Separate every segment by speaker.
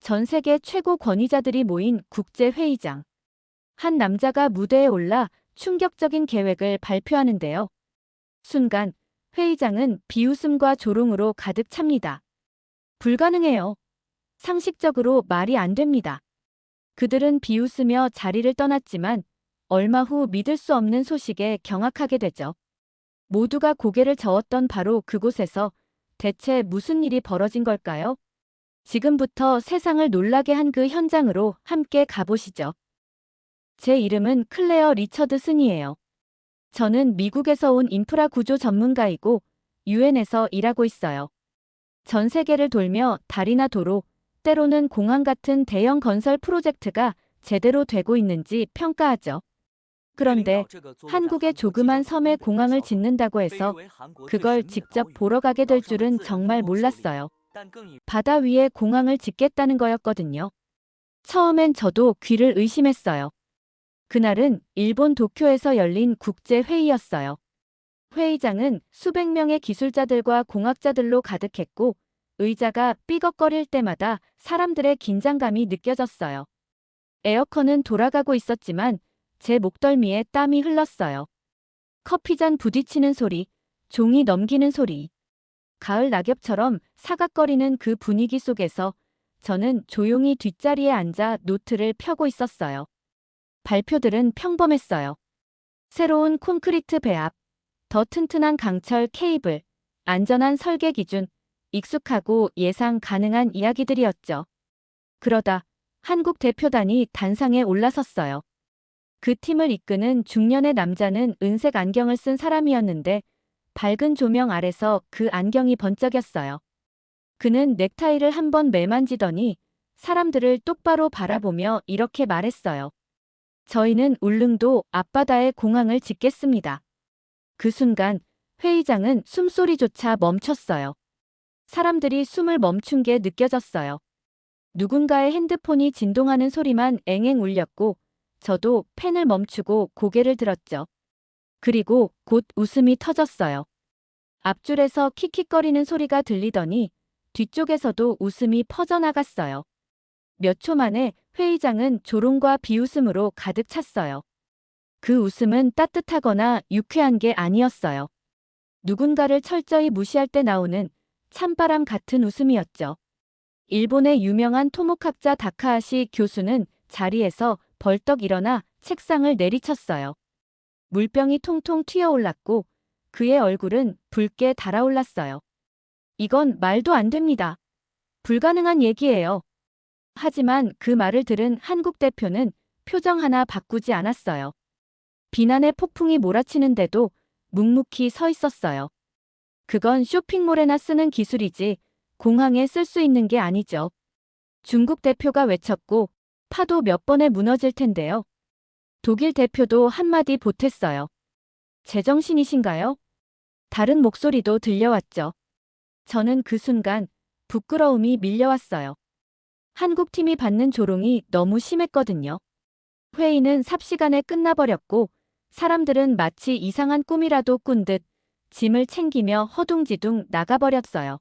Speaker 1: 전 세계 최고 권위자들이 모인 국제회의장. 한 남자가 무대에 올라 충격적인 계획을 발표하는데요. 순간 회의장은 비웃음과 조롱으로 가득 찹니다. 불가능해요. 상식적으로 말이 안 됩니다. 그들은 비웃으며 자리를 떠났지만 얼마 후 믿을 수 없는 소식에 경악하게 되죠. 모두가 고개를 저었던 바로 그곳에서 대체 무슨 일이 벌어진 걸까요? 지금부터 세상을 놀라게 한 그 현장으로 함께 가보시죠. 제 이름은 클레어 리처드슨이에요. 저는 미국에서 온 인프라 구조 전문가이고 유엔에서 일하고 있어요. 전 세계를 돌며 다리나 도로, 때로는 공항 같은 대형 건설 프로젝트가 제대로 되고 있는지 평가하죠. 그런데 한국의 조그만 섬에 공항을 짓는다고 해서 그걸 직접 보러 가게 될 줄은 정말 몰랐어요. 바다 위에 공항을 짓겠다는 거였거든요. 처음엔 저도 귀를 의심했어요. 그날은 일본 도쿄에서 열린 국제회의였어요. 회의장은 수백 명의 기술자들과 공학자들로 가득했고 의자가 삐걱거릴 때마다 사람들의 긴장감이 느껴졌어요. 에어컨은 돌아가고 있었지만 제 목덜미에 땀이 흘렀어요. 커피잔 부딪히는 소리, 종이 넘기는 소리. 가을 낙엽처럼 사각거리는 그 분위기 속에서 저는 조용히 뒷자리에 앉아 노트를 펴고 있었어요. 발표들은 평범했어요. 새로운 콘크리트 배합, 더 튼튼한 강철 케이블, 안전한 설계 기준, 익숙하고 예상 가능한 이야기들이었죠. 그러다 한국 대표단이 단상에 올라섰어요. 그 팀을 이끄는 중년의 남자는 은색 안경을 쓴 사람이었는데 밝은 조명 아래서 그 안경이 번쩍였어요. 그는 넥타이를 한번 매만지더니 사람들을 똑바로 바라보며 이렇게 말했어요. 저희는 울릉도 앞바다에 공항을 짓겠습니다. 그 순간 회의장은 숨소리조차 멈췄어요. 사람들이 숨을 멈춘 게 느껴졌어요. 누군가의 핸드폰이 진동하는 소리만 앵앵 울렸고 저도 펜을 멈추고 고개를 들었죠. 그리고 곧 웃음이 터졌어요. 앞줄에서 킥킥거리는 소리가 들리더니 뒤쪽에서도 웃음이 퍼져나갔어요. 몇 초 만에 회의장은 조롱과 비웃음으로 가득 찼어요. 그 웃음은 따뜻하거나 유쾌한 게 아니었어요. 누군가를 철저히 무시할 때 나오는 찬바람 같은 웃음이었죠. 일본의 유명한 토목학자 다카하시 교수는 자리에서 벌떡 일어나 책상을 내리쳤어요. 물병이 통통 튀어올랐고 그의 얼굴은 붉게 달아올랐어요. 이건 말도 안 됩니다. 불가능한 얘기예요. 하지만 그 말을 들은 한국 대표는 표정 하나 바꾸지 않았어요. 비난의 폭풍이 몰아치는데도 묵묵히 서 있었어요. 그건 쇼핑몰에나 쓰는 기술이지 공항에 쓸 수 있는 게 아니죠. 중국 대표가 외쳤고 파도 몇 번에 무너질 텐데요. 독일 대표도 한마디 보탰어요. 제정신이신가요? 다른 목소리도 들려왔죠. 저는 그 순간 부끄러움이 밀려왔어요. 한국 팀이 받는 조롱이 너무 심했거든요. 회의는 삽시간에 끝나버렸고 사람들은 마치 이상한 꿈이라도 꾼 듯 짐을 챙기며 허둥지둥 나가버렸어요.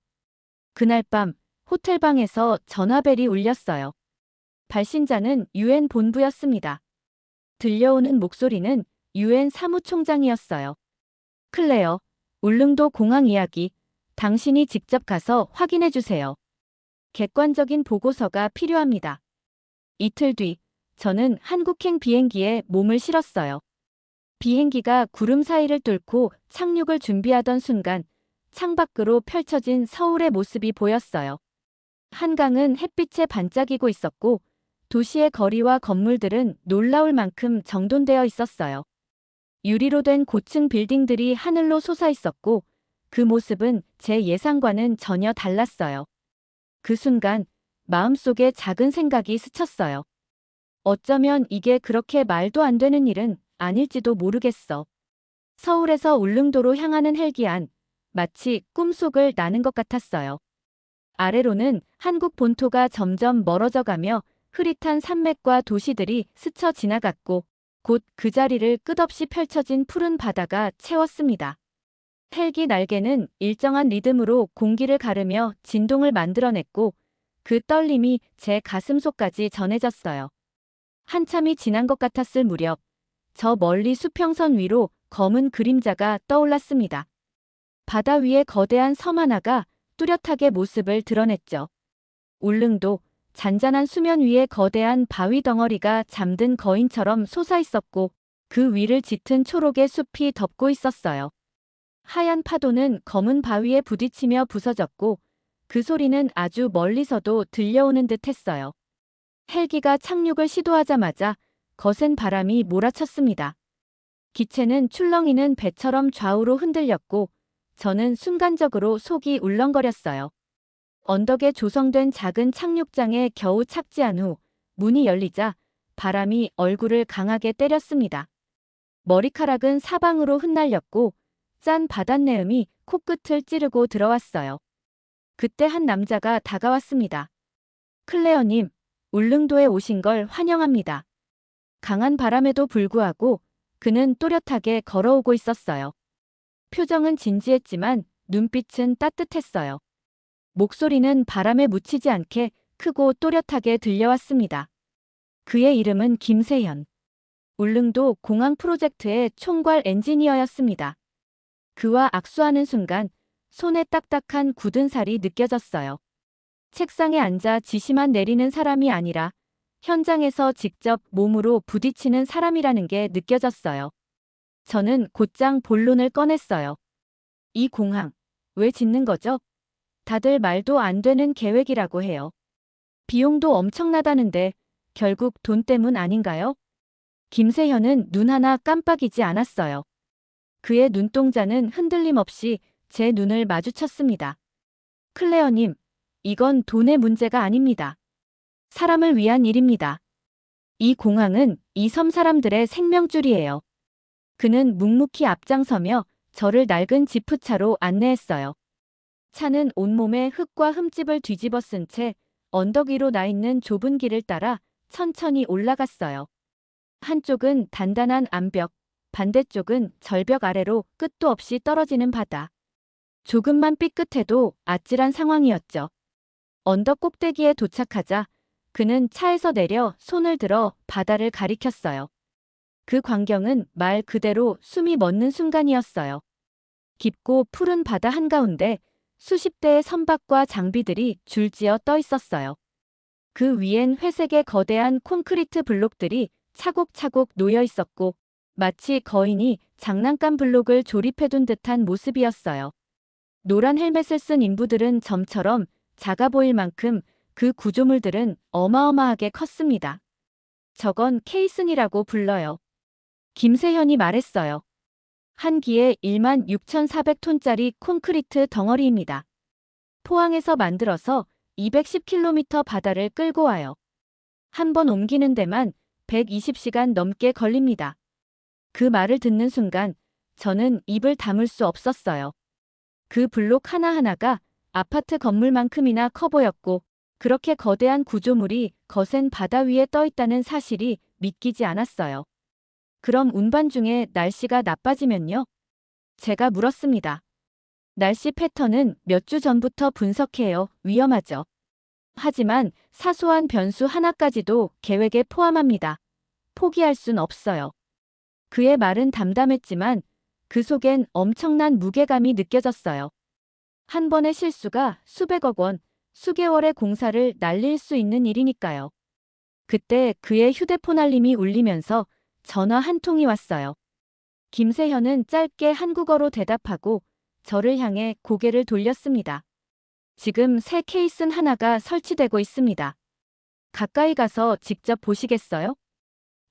Speaker 1: 그날 밤 호텔방에서 전화벨이 울렸어요. 발신자는 유엔 본부였습니다. 들려오는 목소리는 유엔 사무총장이었어요. 클레어, 울릉도 공항 이야기, 당신이 직접 가서 확인해 주세요. 객관적인 보고서가 필요합니다. 이틀 뒤, 저는 한국행 비행기에 몸을 실었어요. 비행기가 구름 사이를 뚫고 착륙을 준비하던 순간 창밖으로 펼쳐진 서울의 모습이 보였어요. 한강은 햇빛에 반짝이고 있었고 도시의 거리와 건물들은 놀라울 만큼 정돈되어 있었어요. 유리로 된 고층 빌딩들이 하늘로 솟아 있었고 그 모습은 제 예상과는 전혀 달랐어요. 그 순간 마음속에 작은 생각이 스쳤어요. 어쩌면 이게 그렇게 말도 안 되는 일은 아닐지도 모르겠어. 서울에서 울릉도로 향하는 헬기 안, 마치 꿈속을 나는 것 같았어요. 아래로는 한국 본토가 점점 멀어져가며 흐릿한 산맥과 도시들이 스쳐 지나갔고 곧 그 자리를 끝없이 펼쳐진 푸른 바다가 채웠습니다. 헬기 날개는 일정한 리듬으로 공기를 가르며 진동을 만들어냈고 그 떨림이 제 가슴속까지 전해졌어요. 한참이 지난 것 같았을 무렵, 저 멀리 수평선 위로 검은 그림자가 떠올랐습니다. 바다 위에 거대한 섬 하나가 뚜렷하게 모습을 드러냈죠. 울릉도, 잔잔한 수면 위에 거대한 바위 덩어리가 잠든 거인처럼 솟아있었고 그 위를 짙은 초록의 숲이 덮고 있었어요. 하얀 파도는 검은 바위에 부딪히며 부서졌고 그 소리는 아주 멀리서도 들려오는 듯 했어요. 헬기가 착륙을 시도하자마자 거센 바람이 몰아쳤습니다. 기체는 출렁이는 배처럼 좌우로 흔들렸고 저는 순간적으로 속이 울렁거렸어요. 언덕에 조성된 작은 착륙장에 겨우 착지한 후 문이 열리자 바람이 얼굴을 강하게 때렸습니다. 머리카락은 사방으로 흩날렸고 짠 바닷내음이 코끝을 찌르고 들어왔어요. 그때 한 남자가 다가왔습니다. 클레어님, 울릉도에 오신 걸 환영합니다. 강한 바람에도 불구하고 그는 또렷하게 걸어오고 있었어요. 표정은 진지했지만 눈빛은 따뜻했어요. 목소리는 바람에 묻히지 않게 크고 또렷하게 들려왔습니다. 그의 이름은 김세현. 울릉도 공항 프로젝트의 총괄 엔지니어였습니다. 그와 악수하는 순간 손에 딱딱한 굳은 살이 느껴졌어요. 책상에 앉아 지시만 내리는 사람이 아니라 현장에서 직접 몸으로 부딪히는 사람이라는 게 느껴졌어요. 저는 곧장 본론을 꺼냈어요. 이 공항, 왜 짓는 거죠? 다들 말도 안 되는 계획이라고 해요. 비용도 엄청나다는데 결국 돈 때문 아닌가요? 김세현은 눈 하나 깜빡이지 않았어요. 그의 눈동자는 흔들림 없이 제 눈을 마주쳤습니다. 클레어님, 이건 돈의 문제가 아닙니다. 사람을 위한 일입니다. 이 공항은 이 섬 사람들의 생명줄이에요. 그는 묵묵히 앞장서며 저를 낡은 지프차로 안내했어요. 차는 온몸에 흙과 흠집을 뒤집어 쓴 채 언덕 위로 나 있는 좁은 길을 따라 천천히 올라갔어요. 한쪽은 단단한 암벽, 반대쪽은 절벽 아래로 끝도 없이 떨어지는 바다. 조금만 삐끗해도 아찔한 상황이었죠. 언덕 꼭대기에 도착하자 그는 차에서 내려 손을 들어 바다를 가리켰어요. 그 광경은 말 그대로 숨이 멎는 순간이었어요. 깊고 푸른 바다 한가운데 수십 대의 선박과 장비들이 줄지어 떠 있었어요. 그 위엔 회색의 거대한 콘크리트 블록들이 차곡차곡 놓여 있었고 마치 거인이 장난감 블록을 조립해둔 듯한 모습이었어요. 노란 헬멧을 쓴 인부들은 점처럼 작아 보일 만큼 그 구조물들은 어마어마하게 컸습니다. 저건 케이슨이라고 불러요. 김세현이 말했어요. 한 기에 16,400톤짜리 콘크리트 덩어리입니다. 포항에서 만들어서 210km 바다를 끌고 와요. 한 번 옮기는 데만 120시간 넘게 걸립니다. 그 말을 듣는 순간 저는 입을 다물 수 없었어요. 그 블록 하나하나가 아파트 건물만큼이나 커 보였고 그렇게 거대한 구조물이 거센 바다 위에 떠 있다는 사실이 믿기지 않았어요. 그럼 운반중에 날씨가 나빠지면요? 제가 물었습니다. 날씨 패턴은 몇 주 전부터 분석해요. 위험하죠. 하지만 사소한 변수 하나까지도 계획에 포함합니다. 포기할 순 없어요. 그의 말은 담담했지만 그 속엔 엄청난 무게감이 느껴졌어요. 한 번의 실수가 수백억 원, 수개월의 공사를 날릴 수 있는 일이니까요. 그때 그의 휴대폰 알림이 울리면서 전화 한 통이 왔어요. 김세현은 짧게 한국어로 대답하고 저를 향해 고개를 돌렸습니다. 지금 새 케이슨 하나가 설치되고 있습니다. 가까이 가서 직접 보시겠어요?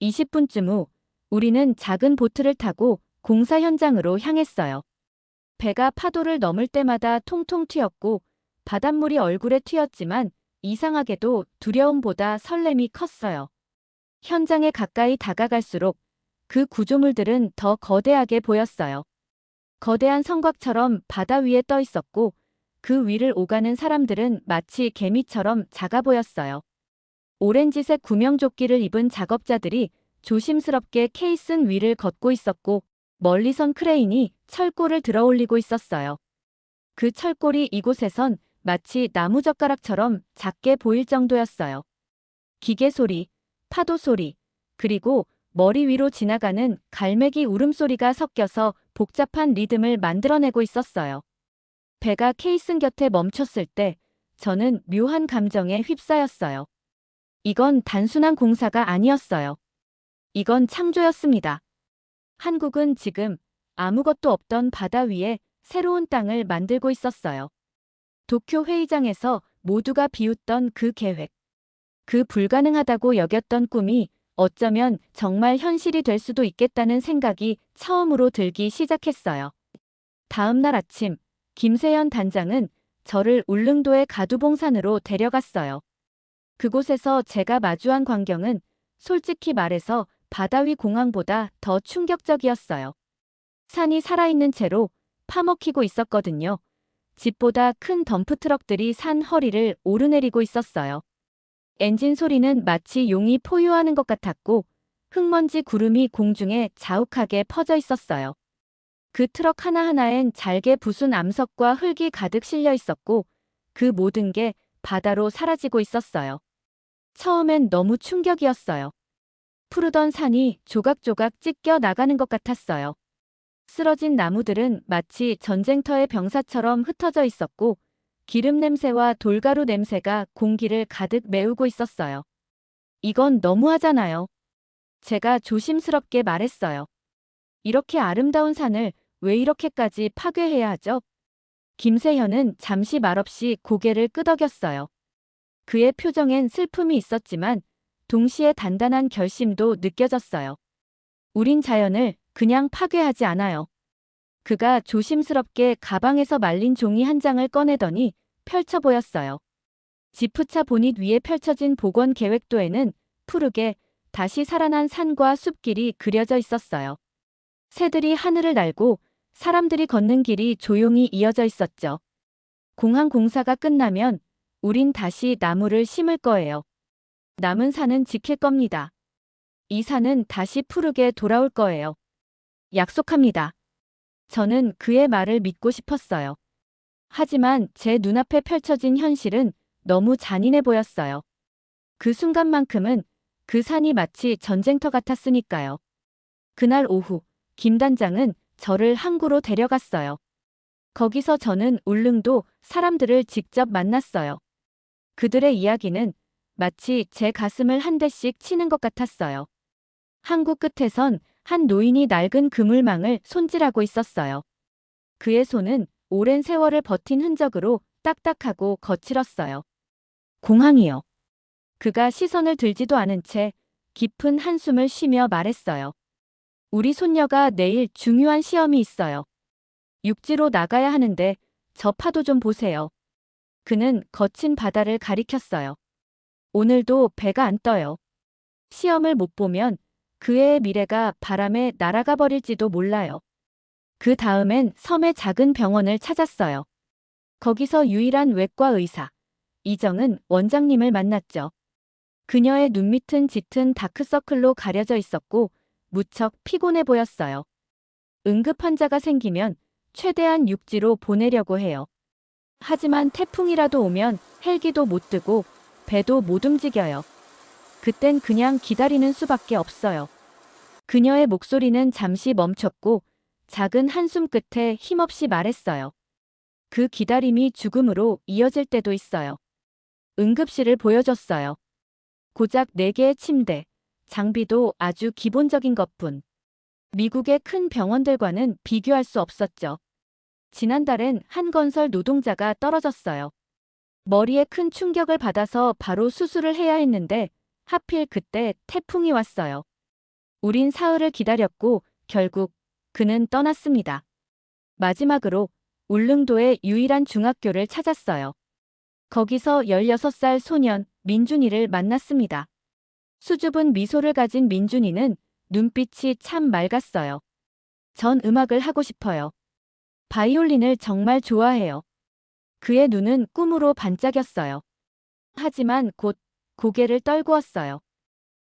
Speaker 1: 20분쯤 후 우리는 작은 보트를 타고 공사 현장으로 향했어요. 배가 파도를 넘을 때마다 통통 튀었고 바닷물이 얼굴에 튀었지만 이상하게도 두려움보다 설렘이 컸어요. 현장에 가까이 다가갈수록 그 구조물들은 더 거대하게 보였어요. 거대한 성곽처럼 바다 위에 떠 있었고 그 위를 오가는 사람들은 마치 개미처럼 작아 보였어요. 오렌지색 구명조끼를 입은 작업자들이 조심스럽게 케이슨 위를 걷고 있었고 멀리선 크레인이 철골을 들어올리고 있었어요. 그 철골이 이곳에선 마치 나무젓가락처럼 작게 보일 정도였어요. 기계 소리, 파도 소리, 그리고 머리 위로 지나가는 갈매기 울음소리가 섞여서 복잡한 리듬을 만들어내고 있었어요. 배가 케이슨 곁에 멈췄을 때 저는 묘한 감정에 휩싸였어요. 이건 단순한 공사가 아니었어요. 이건 창조였습니다. 한국은 지금 아무것도 없던 바다 위에 새로운 땅을 만들고 있었어요. 도쿄 회의장에서 모두가 비웃던 그 계획, 그 불가능하다고 여겼던 꿈이 어쩌면 정말 현실이 될 수도 있겠다는 생각이 처음으로 들기 시작했어요. 다음 날 아침, 김세현 단장은 저를 울릉도의 가두봉산으로 데려갔어요. 그곳에서 제가 마주한 광경은 솔직히 말해서 바다 위 공항보다 더 충격적이었어요. 산이 살아있는 채로 파먹히고 있었거든요. 집보다 큰 덤프트럭들이 산 허리를 오르내리고 있었어요. 엔진 소리는 마치 용이 포효하는 것 같았고 흙먼지 구름이 공중에 자욱하게 퍼져 있었어요. 그 트럭 하나하나엔 잘게 부순 암석과 흙이 가득 실려 있었고 그 모든 게 바다로 사라지고 있었어요. 처음엔 너무 충격이었어요. 푸르던 산이 조각조각 찢겨 나가는 것 같았어요. 쓰러진 나무들은 마치 전쟁터의 병사처럼 흩어져 있었고 기름 냄새와 돌가루 냄새가 공기를 가득 메우고 있었어요. 이건 너무하잖아요. 제가 조심스럽게 말했어요. 이렇게 아름다운 산을 왜 이렇게까지 파괴해야 하죠? 김세현은 잠시 말없이 고개를 끄덕였어요. 그의 표정엔 슬픔이 있었지만 동시에 단단한 결심도 느껴졌어요. 우린 자연을 그냥 파괴하지 않아요. 그가 조심스럽게 가방에서 말린 종이 한 장을 꺼내더니 펼쳐 보였어요. 지프차 보닛 위에 펼쳐진 복원 계획도에는 푸르게 다시 살아난 산과 숲길이 그려져 있었어요. 새들이 하늘을 날고 사람들이 걷는 길이 조용히 이어져 있었죠. 공항 공사가 끝나면 우린 다시 나무를 심을 거예요. 남은 산은 지킬 겁니다. 이 산은 다시 푸르게 돌아올 거예요. 약속합니다. 저는 그의 말을 믿고 싶었어요. 하지만 제 눈앞에 펼쳐진 현실은 너무 잔인해 보였어요. 그 순간만큼은 그 산이 마치 전쟁터 같았으니까요. 그날 오후, 김 단장은 저를 항구로 데려갔어요. 거기서 저는 울릉도 사람들을 직접 만났어요. 그들의 이야기는 마치 제 가슴을 한 대씩 치는 것 같았어요. 항구 끝에선 한 노인이 낡은 그물망을 손질하고 있었어요. 그의 손은 오랜 세월을 버틴 흔적으로 딱딱하고 거칠었어요. 공항이요. 그가 시선을 들지도 않은 채 깊은 한숨을 쉬며 말했어요. 우리 손녀가 내일 중요한 시험이 있어요. 육지로 나가야 하는데 저 파도 좀 보세요. 그는 거친 바다를 가리켰어요. 오늘도 배가 안 떠요. 시험을 못 보면 그 애의 미래가 바람에 날아가 버릴지도 몰라요. 그 다음엔 섬의 작은 병원을 찾았어요. 거기서 유일한 외과 의사, 이정은 원장님을 만났죠. 그녀의 눈밑은 짙은 다크서클로 가려져 있었고 무척 피곤해 보였어요. 응급 환자가 생기면 최대한 육지로 보내려고 해요. 하지만 태풍이라도 오면 헬기도 못 뜨고 배도 못 움직여요. 그땐 그냥 기다리는 수밖에 없어요. 그녀의 목소리는 잠시 멈췄고 작은 한숨 끝에 힘없이 말했어요. 그 기다림이 죽음으로 이어질 때도 있어요. 응급실을 보여줬어요. 고작 4개의 침대, 장비도 아주 기본적인 것뿐. 미국의 큰 병원들과는 비교할 수 없었죠. 지난달엔 한 건설 노동자가 떨어졌어요. 머리에 큰 충격을 받아서 바로 수술을 해야 했는데 하필 그때 태풍이 왔어요. 우린 사흘을 기다렸고 결국 그는 떠났습니다. 마지막으로 울릉도의 유일한 중학교를 찾았어요. 거기서 16살 소년 민준이를 만났습니다. 수줍은 미소를 가진 민준이는 눈빛이 참 맑았어요. 전 음악을 하고 싶어요. 바이올린을 정말 좋아해요. 그의 눈은 꿈으로 반짝였어요. 하지만 곧 고개를 떨구었어요.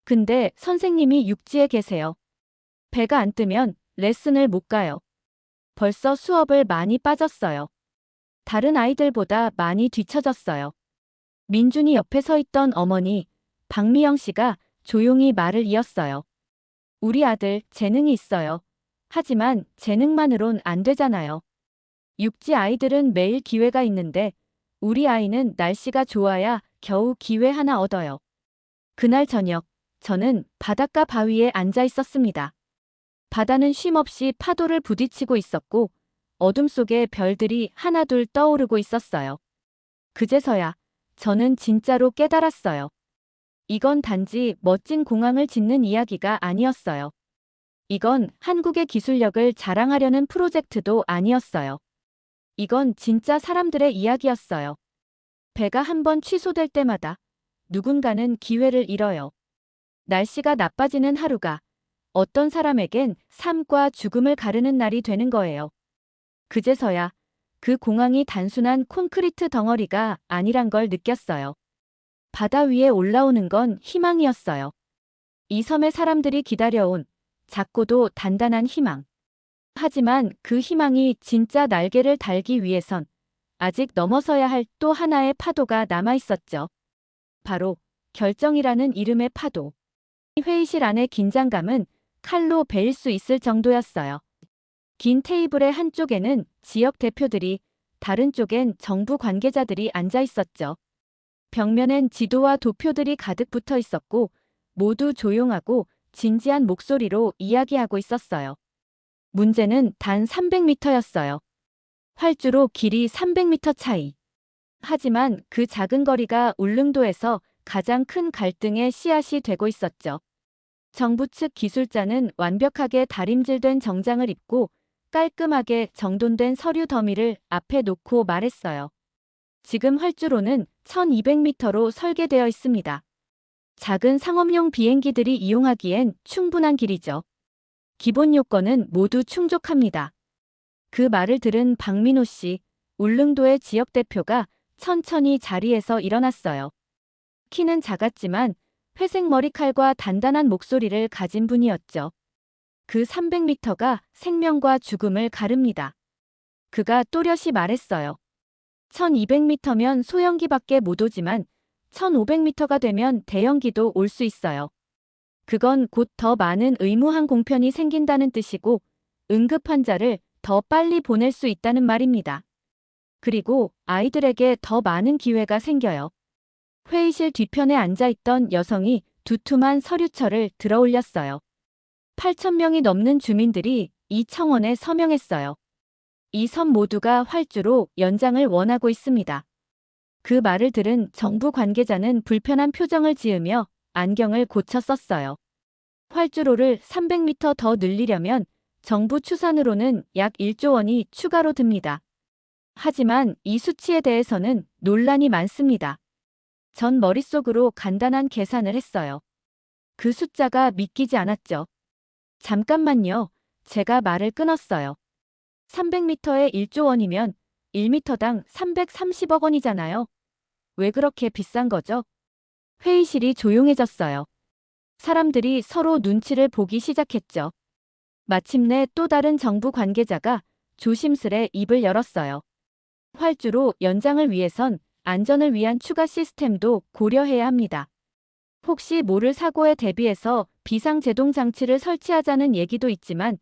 Speaker 1: 근데 선생님이 육지에 계세요. 배가 안 뜨면 레슨을 못 가요. 벌써 수업을 많이 빠졌어요. 다른 아이들보다 많이 뒤처졌어요. 민준이 옆에 서 있던 어머니, 박미영 씨가 조용히 말을 이었어요. 우리 아들 재능이 있어요. 하지만 재능만으론 안 되잖아요. 육지 아이들은 매일 기회가 있는데 우리 아이는 날씨가 좋아야 겨우 기회 하나 얻어요. 그날 저녁, 저는 바닷가 바위에 앉아 있었습니다. 바다는 쉼없이 파도를 부딪히고 있었고 어둠 속에 별들이 하나둘 떠오르고 있었어요. 그제서야 저는 진짜로 깨달았어요. 이건 단지 멋진 공항을 짓는 이야기가 아니었어요. 이건 한국의 기술력을 자랑하려는 프로젝트도 아니었어요. 이건 진짜 사람들의 이야기였어요. 배가 한 번 취소될 때마다 누군가는 기회를 잃어요. 날씨가 나빠지는 하루가 어떤 사람에겐 삶과 죽음을 가르는 날이 되는 거예요. 그제서야 그 공항이 단순한 콘크리트 덩어리가 아니란 걸 느꼈어요. 바다 위에 올라오는 건 희망이었어요. 이 섬의 사람들이 기다려온 작고도 단단한 희망. 하지만 그 희망이 진짜 날개를 달기 위해선 아직 넘어서야 할 또 하나의 파도가 남아 있었죠. 바로 결정이라는 이름의 파도. 회의실 안의 긴장감은 칼로 베일 수 있을 정도였어요. 긴 테이블의 한쪽에는 지역 대표들이, 다른 쪽엔 정부 관계자들이 앉아 있었죠. 벽면엔 지도와 도표들이 가득 붙어 있었고 모두 조용하고 진지한 목소리로 이야기하고 있었어요. 문제는 단 300m였어요. 활주로 길이 300m 차이. 하지만 그 작은 거리가 울릉도에서 가장 큰 갈등의 씨앗이 되고 있었죠. 정부 측 기술자는 완벽하게 다림질된 정장을 입고 깔끔하게 정돈된 서류 더미를 앞에 놓고 말했어요. 지금 활주로는 1200m로 설계되어 있습니다. 작은 상업용 비행기들이 이용하기엔 충분한 길이죠. 기본 요건은 모두 충족합니다. 그 말을 들은 박민호 씨, 울릉도의 지역 대표가 천천히 자리에서 일어났어요. 키는 작았지만 회색 머리칼과 단단한 목소리를 가진 분이었죠. 그 300m가 생명과 죽음을 가릅니다. 그가 또렷이 말했어요. 1200m면 소형기밖에 못 오지만 1500m가 되면 대형기도 올 수 있어요. 그건 곧 더 많은 의무항 공편이 생긴다는 뜻이고 응급 환자를 더 빨리 보낼 수 있다는 말입니다. 그리고 아이들에게 더 많은 기회가 생겨요. 회의실 뒤편에 앉아있던 여성이 두툼한 서류철을 들어 올렸어요. 8,000명이 넘는 주민들이 이 청원에 서명했어요. 이 섬 모두가 활주로 연장을 원하고 있습니다. 그 말을 들은 정부 관계자는 불편한 표정을 지으며 안경을 고쳐 썼어요. 활주로를 300m 더 늘리려면 정부 추산으로는 약 1조 원이 추가로 듭니다. 하지만 이 수치에 대해서는 논란이 많습니다. 전 머릿속으로 간단한 계산을 했어요. 그 숫자가 믿기지 않았죠. 잠깐만요. 제가 말을 끊었어요. 300m에 1조 원이면 1m당 330억 원이잖아요. 왜 그렇게 비싼 거죠? 회의실이 조용해졌어요. 사람들이 서로 눈치를 보기 시작했죠. 마침내 또 다른 정부 관계자가 조심스레 입을 열었어요. 활주로 연장을 위해선 안전을 위한 추가 시스템도 고려해야 합니다. 혹시 모를 사고에 대비해서 비상제동 장치를 설치하자는 얘기도 있지만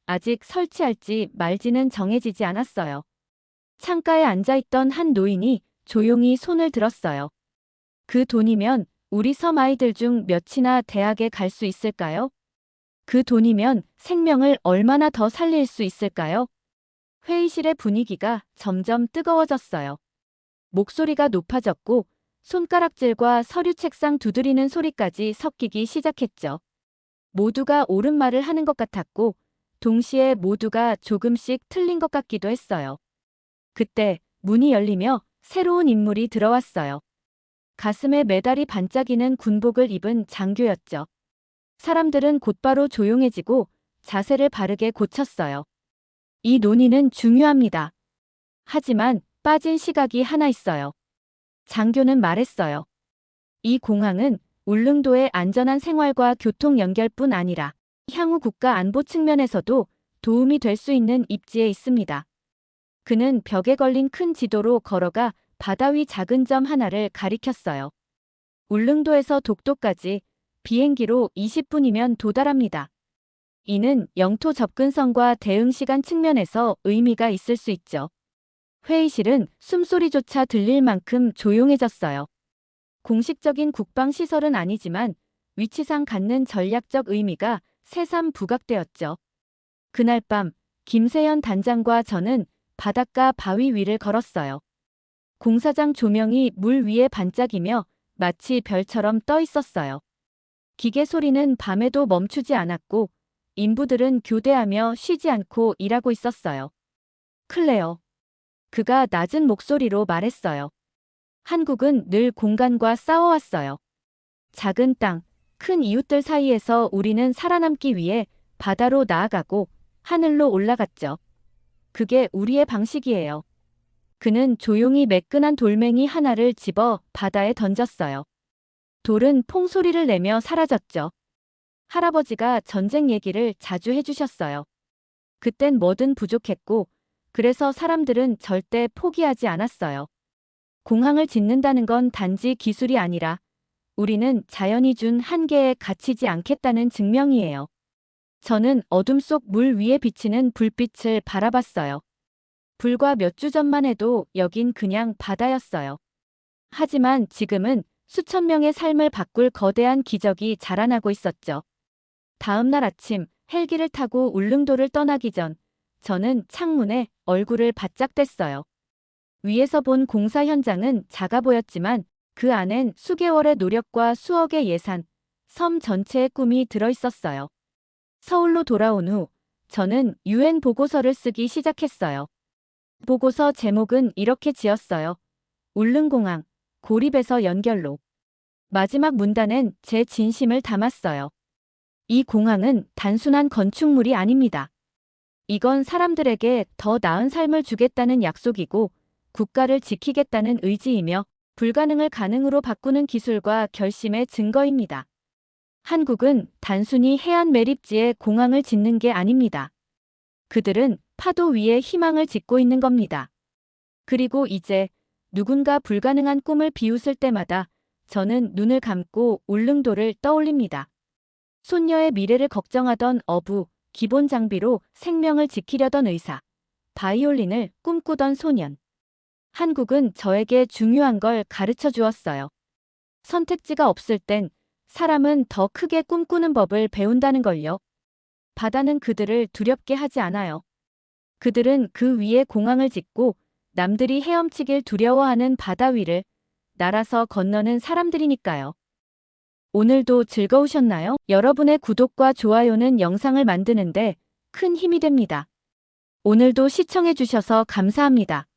Speaker 1: 아직 설치할지 말지는 정해지지 않았어요. 창가에 앉아있던 한 노인이 조용히 손을 들었어요. 그 돈이면 우리 섬 아이들 중 몇이나 대학에 갈 수 있을까요? 그 돈이면 생명을 얼마나 더 살릴 수 있을까요? 회의실의 분위기가 점점 뜨거워졌어요. 목소리가 높아졌고 손가락질과 서류 책상 두드리는 소리까지 섞이기 시작했죠. 모두가 옳은 말을 하는 것 같았고 동시에 모두가 조금씩 틀린 것 같기도 했어요. 그때 문이 열리며 새로운 인물이 들어왔어요. 가슴에 메달이 반짝이는 군복을 입은 장교였죠. 사람들은 곧바로 조용해지고 자세를 바르게 고쳤어요. 이 논의는 중요합니다. 하지만 빠진 시각이 하나 있어요. 장교는 말했어요. 이 공항은 울릉도의 안전한 생활과 교통 연결뿐 아니라 향후 국가 안보 측면에서도 도움이 될 수 있는 입지에 있습니다. 그는 벽에 걸린 큰 지도로 걸어가 바다 위 작은 점 하나를 가리켰어요. 울릉도에서 독도까지 비행기로 20분이면 도달합니다. 이는 영토 접근성과 대응 시간 측면에서 의미가 있을 수 있죠. 회의실은 숨소리조차 들릴 만큼 조용해졌어요. 공식적인 국방 시설은 아니지만 위치상 갖는 전략적 의미가 새삼 부각되었죠. 그날 밤 김세현 단장과 저는 바닷가 바위 위를 걸었어요. 공사장 조명이 물 위에 반짝이며 마치 별처럼 떠 있었어요. 기계 소리는 밤에도 멈추지 않았고 인부들은 교대하며 쉬지 않고 일하고 있었어요. 클레어. 그가 낮은 목소리로 말했어요. 한국은 늘 공간과 싸워왔어요. 작은 땅, 큰 이웃들 사이에서 우리는 살아남기 위해 바다로 나아가고 하늘로 올라갔죠. 그게 우리의 방식이에요. 그는 조용히 매끈한 돌멩이 하나를 집어 바다에 던졌어요. 돌은 퐁소리를 내며 사라졌죠. 할아버지가 전쟁 얘기를 자주 해주셨어요. 그땐 뭐든 부족했고, 그래서 사람들은 절대 포기하지 않았어요. 공항을 짓는다는 건 단지 기술이 아니라 우리는 자연이 준 한계에 갇히지 않겠다는 증명이에요. 저는 어둠 속 물 위에 비치는 불빛을 바라봤어요. 불과 몇 주 전만 해도 여긴 그냥 바다였어요. 하지만 지금은 수천 명의 삶을 바꿀 거대한 기적이 자라나고 있었죠. 다음 날 아침 헬기를 타고 울릉도를 떠나기 전 저는 창문에 얼굴을 바짝 댔어요. 위에서 본 공사 현장은 작아 보였지만 그 안엔 수개월의 노력과 수억의 예산, 섬 전체의 꿈이 들어있었어요. 서울로 돌아온 후 저는 UN 보고서를 쓰기 시작했어요. 보고서 제목은 이렇게 지었어요. 울릉공항, 고립에서 연결로. 마지막 문단엔 제 진심을 담았어요. 이 공항은 단순한 건축물이 아닙니다. 이건 사람들에게 더 나은 삶을 주겠다는 약속이고 국가를 지키겠다는 의지이며 불가능을 가능으로 바꾸는 기술과 결심의 증거입니다. 한국은 단순히 해안 매립지에 공항을 짓는 게 아닙니다. 그들은 파도 위에 희망을 짓고 있는 겁니다. 그리고 이제 누군가 불가능한 꿈을 비웃을 때마다 저는 눈을 감고 울릉도를 떠올립니다. 손녀의 미래를 걱정하던 어부, 기본 장비로 생명을 지키려던 의사, 바이올린을 꿈꾸던 소년. 한국은 저에게 중요한 걸 가르쳐 주었어요. 선택지가 없을 땐 사람은 더 크게 꿈꾸는 법을 배운다는 걸요. 바다는 그들을 두렵게 하지 않아요. 그들은 그 위에 공항을 짓고 남들이 헤엄치길 두려워하는 바다 위를 날아서 건너는 사람들이니까요. 오늘도 즐거우셨나요? 여러분의 구독과 좋아요는 영상을 만드는데 큰 힘이 됩니다. 오늘도 시청해주셔서 감사합니다.